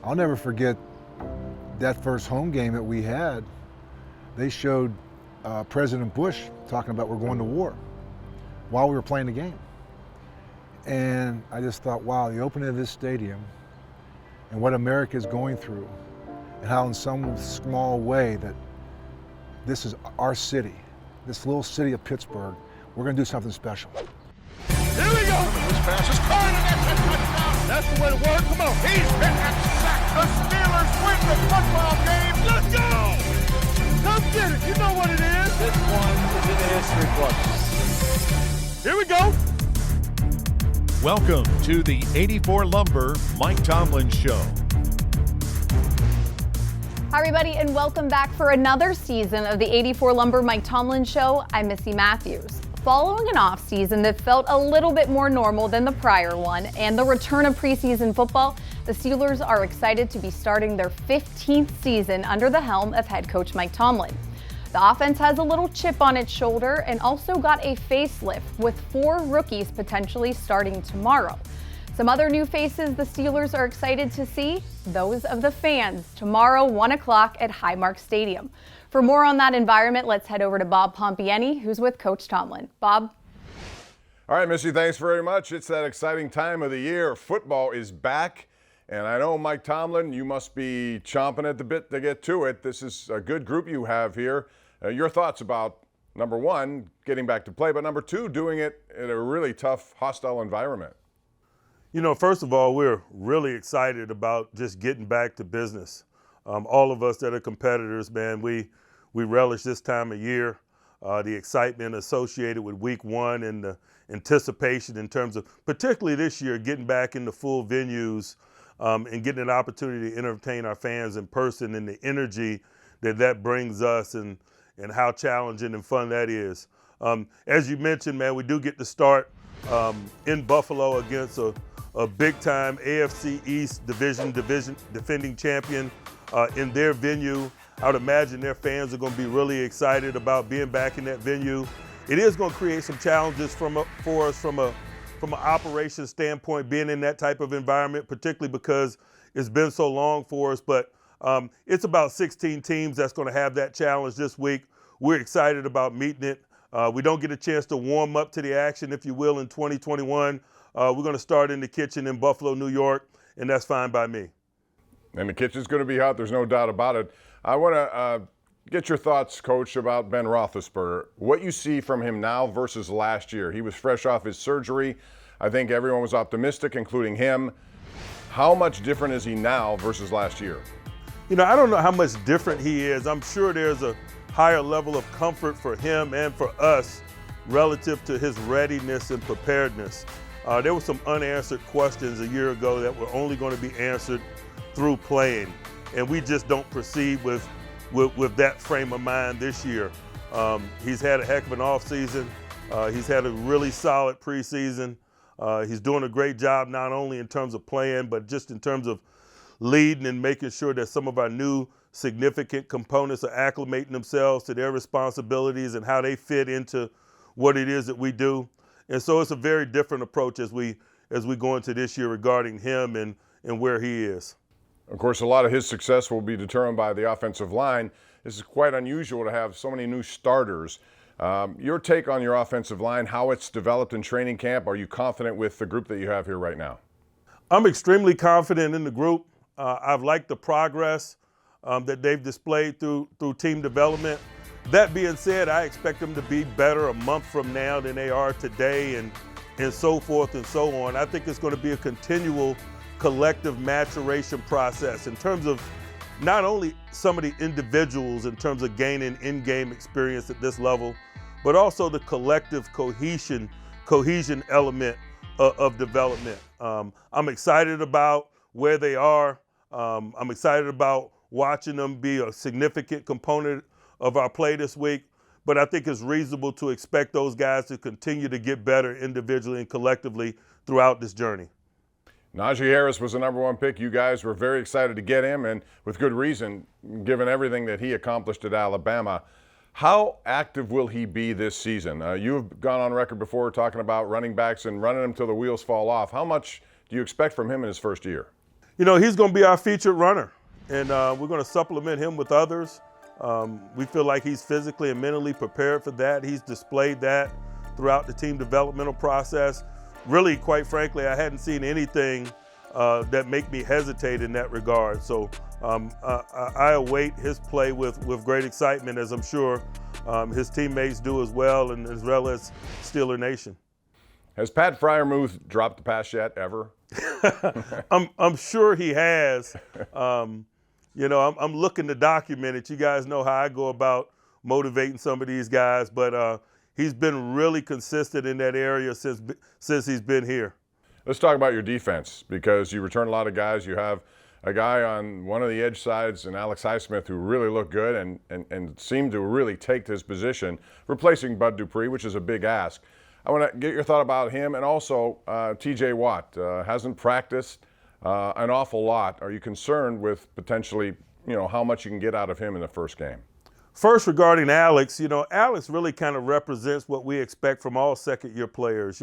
I'll never forget that first home game that we had. They showed President Bush talking about we're going to war while we were playing the game. And I just thought, wow, the opening of this stadium and what America is going through, and how in some small way that this is our city, this little city of Pittsburgh, we're going to do something special. Here we go. This pass is caught, and that's a touchdown. That's the way to work. Come on. He's hit that sack. The Steelers win the football game. Let's go. Come get it. You know what it is. This one is in the history books. Here we go. Welcome to the 84 Lumber Mike Tomlin Show. Hi, everybody, and welcome back for another season of the 84 Lumber Mike Tomlin Show. I'm Missi Matthews. Following an off-season that felt a little bit more normal than the prior one and the return of preseason football, the Steelers are excited to be starting their 15th season under the helm of head coach Mike Tomlin. The offense has a little chip on its shoulder and also got a facelift, with 4 rookies potentially starting tomorrow. Some other new faces the Steelers are excited to see, those of the fans, tomorrow 1 o'clock at Highmark Stadium. For more on that environment, let's head over to Bob Pompeani, who's with Coach Tomlin. Bob? All right, Missy, thanks very much. It's that exciting time of the year. Football is back, and I know, Mike Tomlin, you must be chomping at the bit to get to it. This is a good group you have here. Your thoughts about, number one, getting back to play, but number two, doing it in a really tough, hostile environment. You know, first of all, we're really excited about just getting back to business. All of us that are competitors, man, we relish this time of year, the excitement associated with week one and the anticipation in terms of, particularly this year, getting back into full venues and getting an opportunity to entertain our fans in person, and the energy that brings us, and how challenging and fun that is. As you mentioned, man, we do get to start in Buffalo against a big-time AFC East division defending champion in their venue. I would imagine their fans are going to be really excited about being back in that venue. It is going to create some challenges for us from an operations standpoint, being in that type of environment, particularly because it's been so long for us. But it's about 16 teams that's going to have that challenge this week. We're excited about meeting it. We don't get a chance to warm up to the action, if you will, in 2021. We're going to start in the kitchen in Buffalo, New York, and that's fine by me. And the kitchen's going to be hot, there's no doubt about it. I want to get your thoughts, Coach, about Ben Roethlisberger. What you see from him now versus last year. He was fresh off his surgery. I think everyone was optimistic, including him. How much different is he now versus last year? You know, I don't know how much different he is. I'm sure there's a higher level of comfort for him and for us relative to his readiness and preparedness. There were some unanswered questions a year ago that were only going to be answered through playing, and we just don't proceed with that frame of mind this year. He's had a heck of an offseason. He's had a really solid preseason. He's doing a great job, not only in terms of playing, but just in terms of leading and making sure that some of our new significant components are acclimating themselves to their responsibilities and how they fit into what it is that we do. And so it's a very different approach as we go into this year regarding him and where he is. Of course, a lot of his success will be determined by the offensive line. This is quite unusual to have so many new starters. Your take on your offensive line, how it's developed in training camp. Are you confident with the group that you have here right now? I'm extremely confident in the group. I've liked the progress that they've displayed through team development. That being said, I expect them to be better a month from now than they are today, and so forth and so on. I think it's going to be a continual collective maturation process in terms of not only some of the individuals in terms of gaining in-game experience at this level, but also the collective cohesion element of development. I'm excited about where they are. I'm excited about watching them be a significant component of our play this week, but I think it's reasonable to expect those guys to continue to get better individually and collectively throughout this journey. Najee Harris was the #1 pick. You guys were very excited to get him, and with good reason, given everything that he accomplished at Alabama. How active will he be this season? You've gone on record before talking about running backs and running them till the wheels fall off. How much do you expect from him in his first year? He's going to be our featured runner, and we're going to supplement him with others. We feel like he's physically and mentally prepared for that. He's displayed that throughout the team developmental process. Really, quite frankly, I hadn't seen anything that make me hesitate in that regard. So I await his play with great excitement, as I'm sure his teammates do as well, and as well as Steeler Nation. Has Pat Freiermuth dropped the pass yet, ever? I'm sure he has. I'm looking to document it. You guys know how I go about motivating some of these guys, but he's been really consistent in that area since he's been here. Let's talk about your defense, because you return a lot of guys. You have a guy on one of the edge sides, and Alex Highsmith, who really looked good and seemed to really take his position, replacing Bud Dupree, which is a big ask. I want to get your thought about him, and also T.J. Watt hasn't practiced an awful lot. Are you concerned with potentially, how much you can get out of him in the first game? First, regarding Alex, Alex really kind of represents what we expect from all second-year players.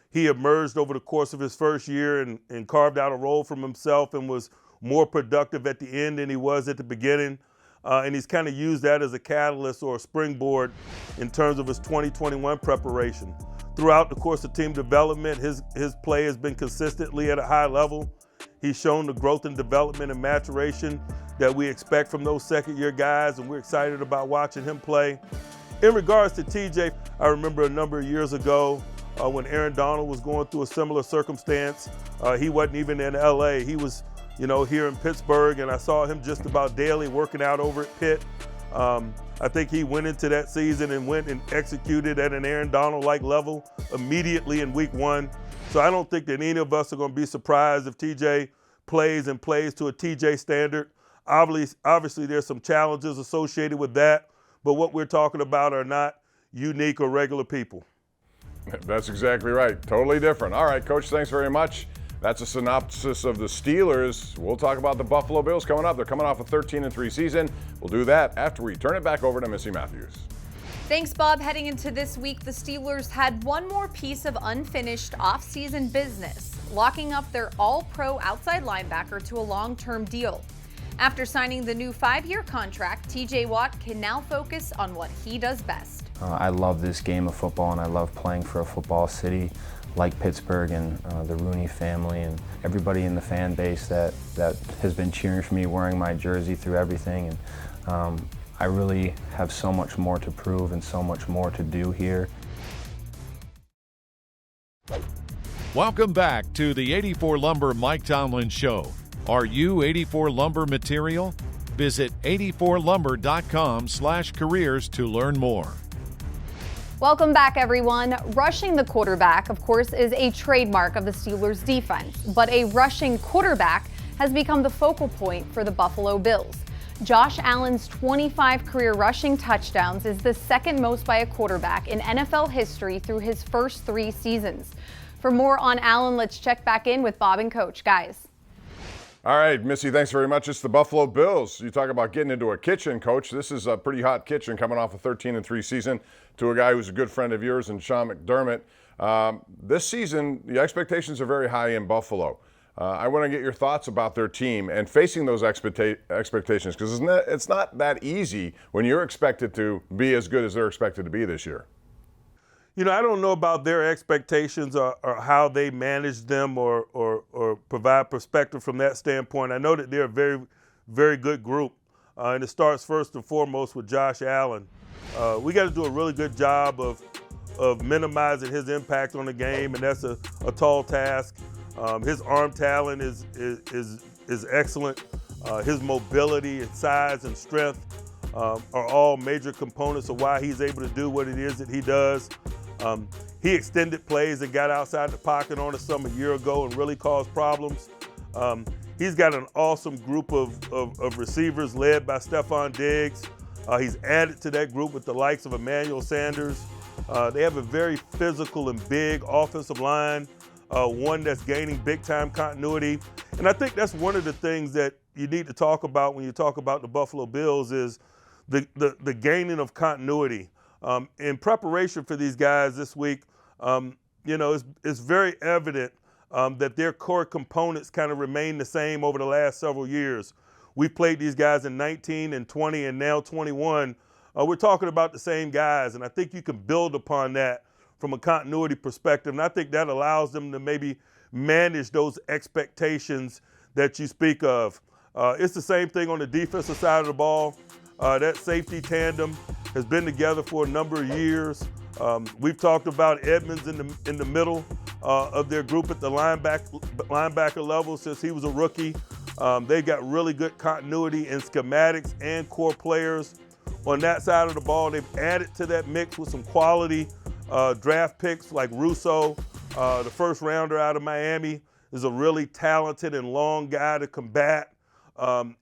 He emerged over the course of his first year and carved out a role for himself and was more productive at the end than he was at the beginning. And he's kind of used that as a catalyst or a springboard in terms of his 2021 preparation. Throughout the course of team development, his play has been consistently at a high level. He's shown the growth and development and maturation that we expect from those second-year guys, and we're excited about watching him play. In regards to TJ, I remember a number of years ago when Aaron Donald was going through a similar circumstance. He wasn't even in LA. He was, here in Pittsburgh, and I saw him just about daily working out over at Pitt. I think he went into that season and went and executed at an Aaron Donald-like level immediately in week one. So I don't think that any of us are going to be surprised if TJ plays to a TJ standard. Obviously, there's some challenges associated with that, but what we're talking about are not unique or regular people. That's exactly right. Totally different. All right, Coach, thanks very much. That's a synopsis of the Steelers. We'll talk about the Buffalo Bills coming up. They're coming off a 13-3 season. We'll do that after we turn it back over to Missi Matthews. Thanks, Bob. Heading into this week, the Steelers had one more piece of unfinished offseason business, locking up their all-pro outside linebacker to a long-term deal. After signing the new 5-year contract, T.J. Watt can now focus on what he does best. I love this game of football, and I love playing for a football city like Pittsburgh, and the Rooney family and everybody in the fan base that has been cheering for me, wearing my jersey through everything. And I really have so much more to prove and so much more to do here. Welcome back to the 84 Lumber Mike Tomlin Show. Are you 84 Lumber material? Visit 84lumber.com/careers to learn more. Welcome back, everyone. Rushing the quarterback, of course, is a trademark of the Steelers' defense, but a rushing quarterback has become the focal point for the Buffalo Bills. Josh Allen's 25 career rushing touchdowns is the second most by a quarterback in NFL history through his first 3 seasons. For more on Allen, let's check back in with Bob and Coach. Guys. All right, Missy, thanks very much. It's the Buffalo Bills. You talk about getting into a kitchen, Coach. This is a pretty hot kitchen coming off a 13-3 season to a guy who's a good friend of yours and Sean McDermott. This season, the expectations are very high in Buffalo. I want to get your thoughts about their team and facing those expectations, because it's not that easy when you're expected to be as good as they're expected to be this year. I don't know about their expectations or how they manage them or provide perspective from that standpoint. I know that they're a very, very good group, and it starts first and foremost with Josh Allen. We got to do a really good job of minimizing his impact on the game, and that's a tall task. His arm talent is excellent. His mobility and size and strength are all major components of why he's able to do what it is that he does. He extended plays and got outside the pocket on us some a year ago and really caused problems. He's got an awesome group of receivers led by Stephon Diggs. He's added to that group with the likes of Emmanuel Sanders. They have a very physical and big offensive line, one that's gaining big-time continuity. And I think that's one of the things that you need to talk about when you talk about the Buffalo Bills is the gaining of continuity. In preparation for these guys this week, it's very evident that their core components kind of remain the same over the last several years. We've played these guys in 19 and 20 and now 21. We're talking about the same guys, and I think you can build upon that from a continuity perspective, and I think that allows them to maybe manage those expectations that you speak of. It's the same thing on the defensive side of the ball. That safety tandem has been together for a number of years. We've talked about Edmonds in the middle of their group at the linebacker level since he was a rookie. They've got really good continuity in schematics and core players. On that side of the ball, they've added to that mix with some quality draft picks like Russo, the first rounder out of Miami, is a really talented and long guy to combat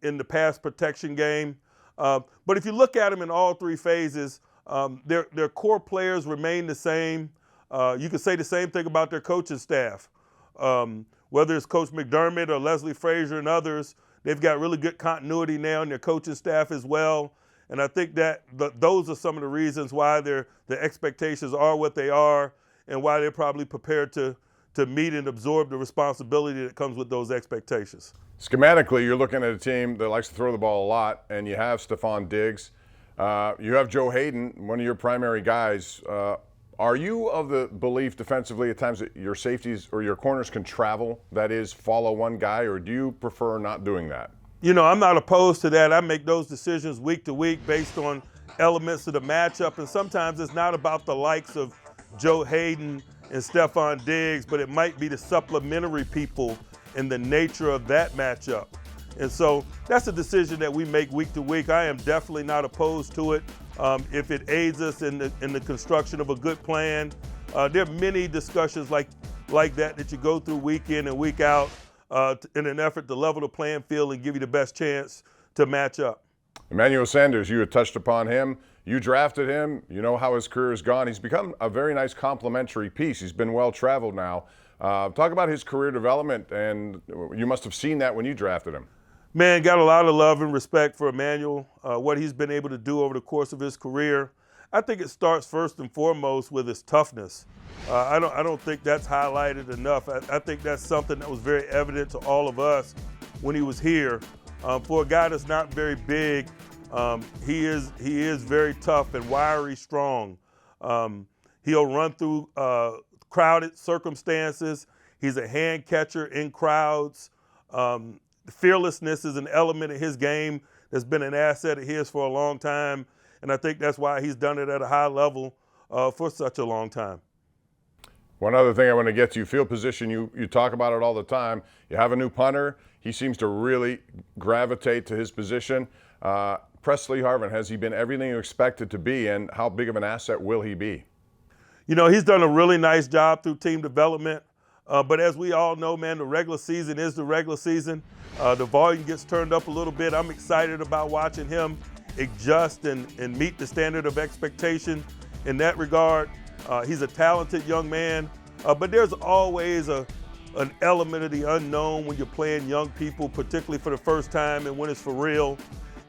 in the pass protection game. But if you look at them in all three phases, their core players remain the same. You can say the same thing about their coaching staff. Whether it's Coach McDermott or Leslie Frazier and others, they've got really good continuity now in their coaching staff as well. And I think that those are some of the reasons why the expectations are what they are and why they're probably prepared to meet and absorb the responsibility that comes with those expectations. Schematically, you're looking at a team that likes to throw the ball a lot, and you have Stephon Diggs. You have Joe Hayden, one of your primary guys. Are you of the belief defensively at times that your safeties or your corners can travel, that is, follow one guy, or do you prefer not doing that? You know, I'm not opposed to that. I make those decisions week to week based on elements of the matchup, and sometimes it's not about the likes of Joe Hayden and Stephon Diggs, but it might be the supplementary people and the nature of that matchup. And so that's a decision that we make week to week. I am definitely not opposed to it if it aids us in the construction of a good plan. There are many discussions like that you go through week in and week out in an effort to level the playing field and give you the best chance to match up. Emmanuel Sanders, you had touched upon him. You drafted him. You know how his career has gone. He's become a very nice complementary piece. He's been well-traveled now. Talk about his career development, and you must have seen that when you drafted him. Man, got a lot of love and respect for Emmanuel, what he's been able to do over the course of his career. I think it starts first and foremost with his toughness. I don't think that's highlighted enough. I think that's something that was very evident to all of us when he was here. For a guy that's not very big, he is very tough and wiry strong. He'll run through crowded circumstances. He's a hand catcher in crowds. Fearlessness is an element of his game that's been an asset of his for a long time, and I think that's why he's done it at a high level for such a long time. One other thing I want to get to, field position, you talk about it all the time. You have a new punter. He seems to really gravitate to his position. Presley Harvin, has he been everything you expected to be, and how big of an asset will he be? You know, he's done a really nice job through team development. But as we all know, man, the regular season is the regular season. The volume gets turned up a little bit. I'm excited about watching him adjust and meet the standard of expectation in that regard. He's a talented young man, but there's always an element of the unknown when you're playing young people, particularly for the first time and when it's for real.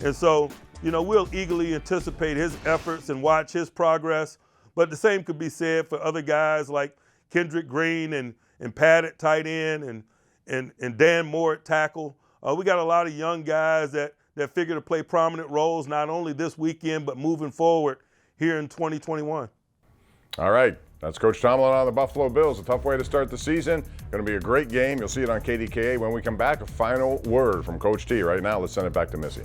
And so, you know, we'll eagerly anticipate his efforts and watch his progress. But the same could be said for other guys like Kendrick Green and Pat at tight end and Dan Moore at tackle. We got a lot of young guys that figure to play prominent roles not only this weekend but moving forward here in 2021. All right, that's Coach Tomlin on the Buffalo Bills. A tough way to start the season. Going to be a great game. You'll see it on KDKA. When we come back, a final word from Coach T. Right now, let's send it back to Missy.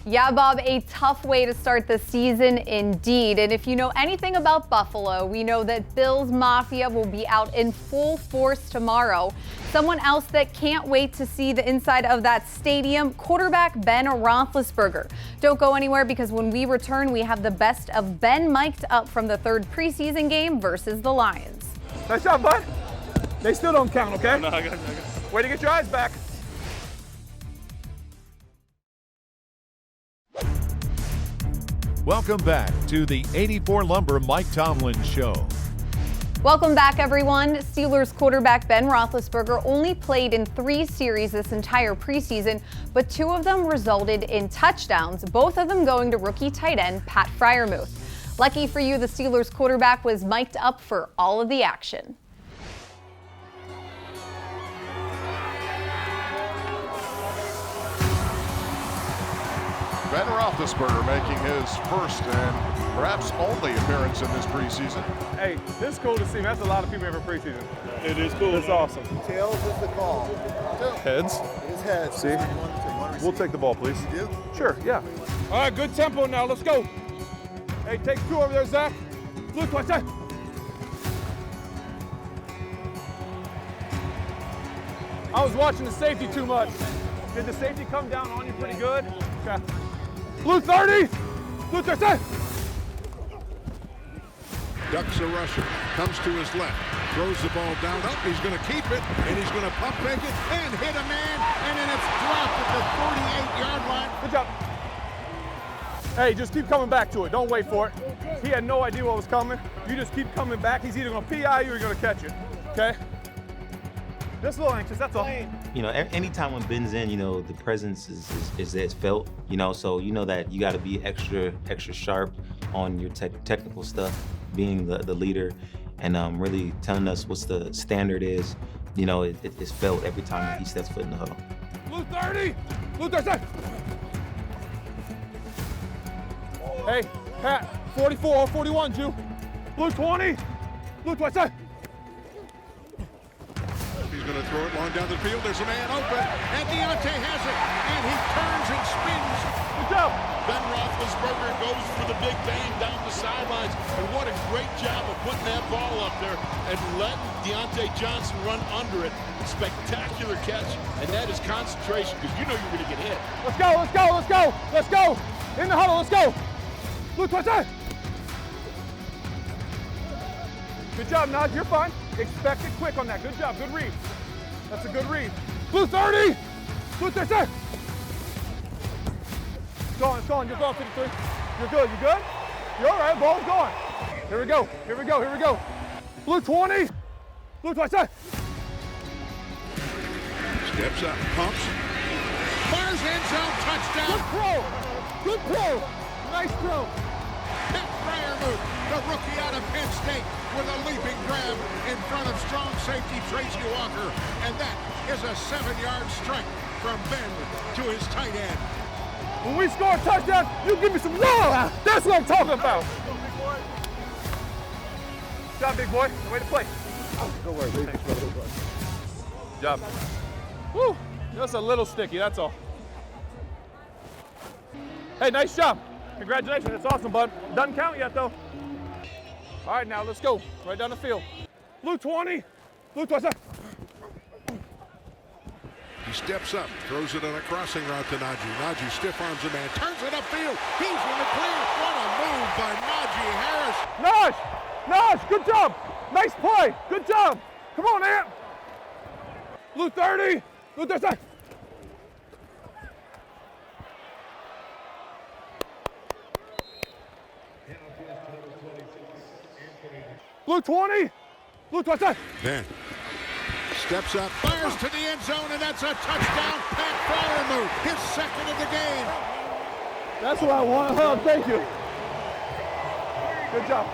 Yeah, Bob, a tough way to start the season indeed. And if you know anything about Buffalo, we know that Bills Mafia will be out in full force tomorrow. Someone else that can't wait to see the inside of that stadium, quarterback Ben Roethlisberger. Don't go anywhere, because when we return, we have the best of Ben mic'd up from the third preseason game versus the Lions. Nice job, bud. They still don't count, okay? No, I got it. Way to get your eyes back. Welcome back to the 84 Lumber Mike Tomlin Show. Welcome back, everyone. Steelers quarterback Ben Roethlisberger only played in 3 series this entire preseason, but 2 of them resulted in touchdowns, both of them going to rookie tight end Pat Freiermuth. Lucky for you, the Steelers quarterback was mic'd up for all of the action. Ben Roethlisberger making his first and perhaps only appearance in this preseason. Hey, this is cool to see, man. That's a lot of people here for preseason. It is cool. It's awesome. Tails is the call. Heads. It is heads. See? We'll take the ball, please. You do? Sure, yeah. All right, good tempo now. Let's go. Hey, take 2 over there, Zach. Look, watch that. I was watching the safety too much. Did the safety come down on you pretty good? Okay. Blue 30. Blue 30. Ducks a rusher, comes to his left, throws the ball down. Up, he's going to keep it, and he's going to pump fake it and hit a man, and then it's dropped at the 48-yard line. Good job. Hey, just keep coming back to it. Don't wait for it. He had no idea what was coming. You just keep coming back. He's either going to PI you or you're going to catch it. Okay? Just a little anxious, that's all. You know, anytime when Ben's in, you know, the presence is felt, you know, so you know that you got to be extra sharp on your technical stuff, being the leader, and really telling us what's the standard is. You know, it's felt every time that he steps foot in the huddle. Blue 30! Blue 30! Hey, Pat, 44 or 41, Jew. Blue 20! Blue 20! He's going to throw it long down the field. There's a man open, and Deontay has it, and he turns and spins. Good job! Ben Roethlisberger goes for the big bang down the sidelines, and what a great job of putting that ball up there and letting Deontay Johnson run under it. Spectacular catch, and that is concentration, because you know you're going to get hit. Let's go, let's go, let's go, let's go! In the huddle, let's go! Blue 20! Good job, Naj, you're fine. Expect it quick on that. Good job, good read. That's a good read. Blue 30! Blue 30! It's going, you're going, 53. You're good, you good? You're all right, ball's going. Here we go, here we go, here we go. Blue 20! Blue 20! Steps up, pumps, fires end zone, touchdown. Good throw! Good throw! Nice throw! Pat Fryermuth, the rookie out of Penn State, with a leaping grab in front of strong safety Tracy Walker. And that is a 7-yard strike from Ben to his tight end. When we score a touchdown, you give me some love. That's what I'm talking about. Good job, big boy. Way to play. Don't worry, baby. Good job. Woo! Just a little sticky, that's all. Hey, nice job. Congratulations, that's awesome, bud. Doesn't count yet, though. All right, now let's go. Right down the field. Blue 20. Blue 20. He steps up, throws it on a crossing route to Najee. Najee stiff arms a man, turns it upfield. He's in the clear. What a move by Najee Harris. Naj, good job. Nice play. Good job. Come on, Ant. Blue 30. Blue 30. Blue 20. Blue 20. Then steps up, fires to the end zone, and that's a touchdown. Pat Fryermuth, his second of the game. That's what I want. Oh, thank you. Good job.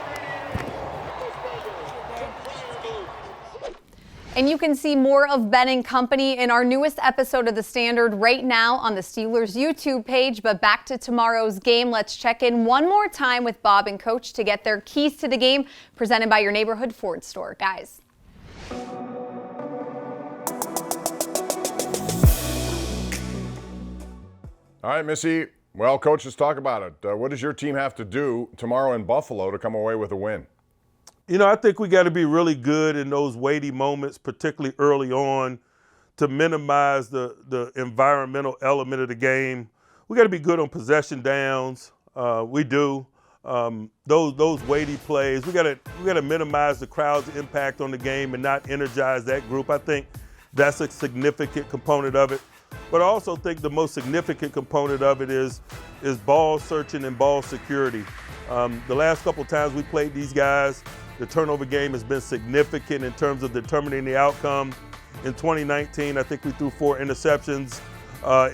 And you can see more of Ben and company in our newest episode of The Standard right now on the Steelers YouTube page. But back to tomorrow's game. Let's check in one more time with Bob and Coach to get their keys to the game presented by your neighborhood Ford store. Guys. All right, Missy. Well, Coach, let's talk about it. What does your team have to do tomorrow in Buffalo to come away with a win? You know, I think we got to be really good in those weighty moments, particularly early on, to minimize the environmental element of the game. We got to be good on possession downs. We do. Those weighty plays. We got to minimize the crowd's impact on the game and not energize that group. I think that's a significant component of it. But I also think the most significant component of it is ball searching and ball security. The last couple times we played these guys, the turnover game has been significant in terms of determining the outcome. In 2019, I think we threw 4 interceptions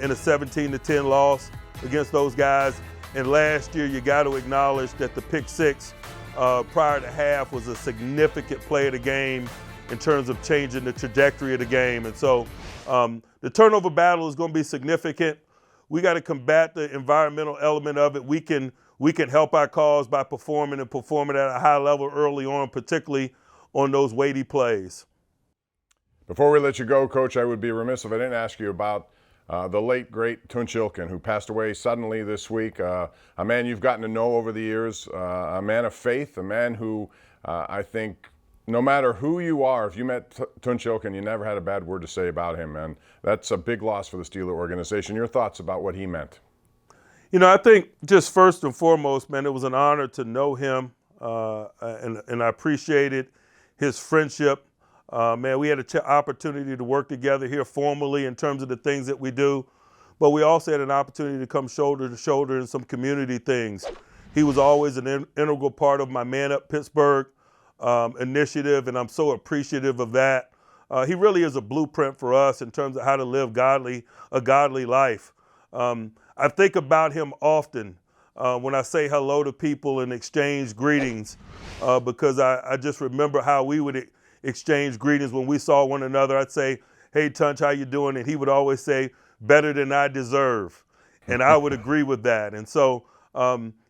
in a 17-10 loss against those guys. And last year, you got to acknowledge that the pick 6 prior to half was a significant play of the game in terms of changing the trajectory of the game. And so the turnover battle is going to be significant. we got to combat the environmental element of it. We can help our cause by performing at a high level early on, particularly on those weighty plays. Before we let you go, Coach, I would be remiss if I didn't ask you about the late, great Tunch Ilkin, who passed away suddenly this week. A man you've gotten to know over the years, a man of faith, a man who I think no matter who you are, if you met Tunch Ilkin, you never had a bad word to say about him. And that's a big loss for the Steeler organization. Your thoughts about what he meant? You know, I think just first and foremost, man, it was an honor to know him, and I appreciated his friendship. Man, we had an opportunity to work together here formally in terms of the things that we do, but we also had an opportunity to come shoulder to shoulder in some community things. He was always an integral part of my Man Up Pittsburgh initiative, and I'm so appreciative of that. He really is a blueprint for us in terms of how to live a godly life. I think about him often when I say hello to people and exchange greetings, because I just remember how we would exchange greetings when we saw one another. I'd say, "Hey, Tunch, how you doing?" And he would always say, "Better than I deserve." And I would agree with that. And so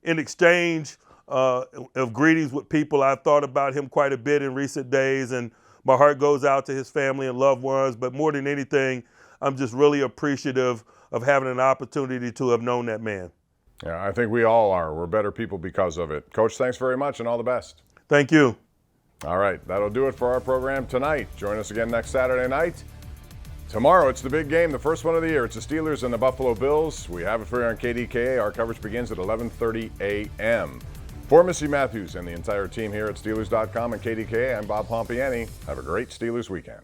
in exchange of greetings with people, I've thought about him quite a bit in recent days, and my heart goes out to his family and loved ones. But more than anything, I'm just really appreciative of having an opportunity to have known that man. Yeah, I think we all are. We're better people because of it. Coach, thanks very much and all the best. Thank you. All right, that'll do it for our program tonight. Join us again next Saturday night. Tomorrow, it's the big game, the first one of the year. It's the Steelers and the Buffalo Bills. We have it for you on KDKA. Our coverage begins at 11:30 a.m. For Missi Matthews and the entire team here at Steelers.com and KDKA, I'm Bob Pompeani. Have a great Steelers weekend.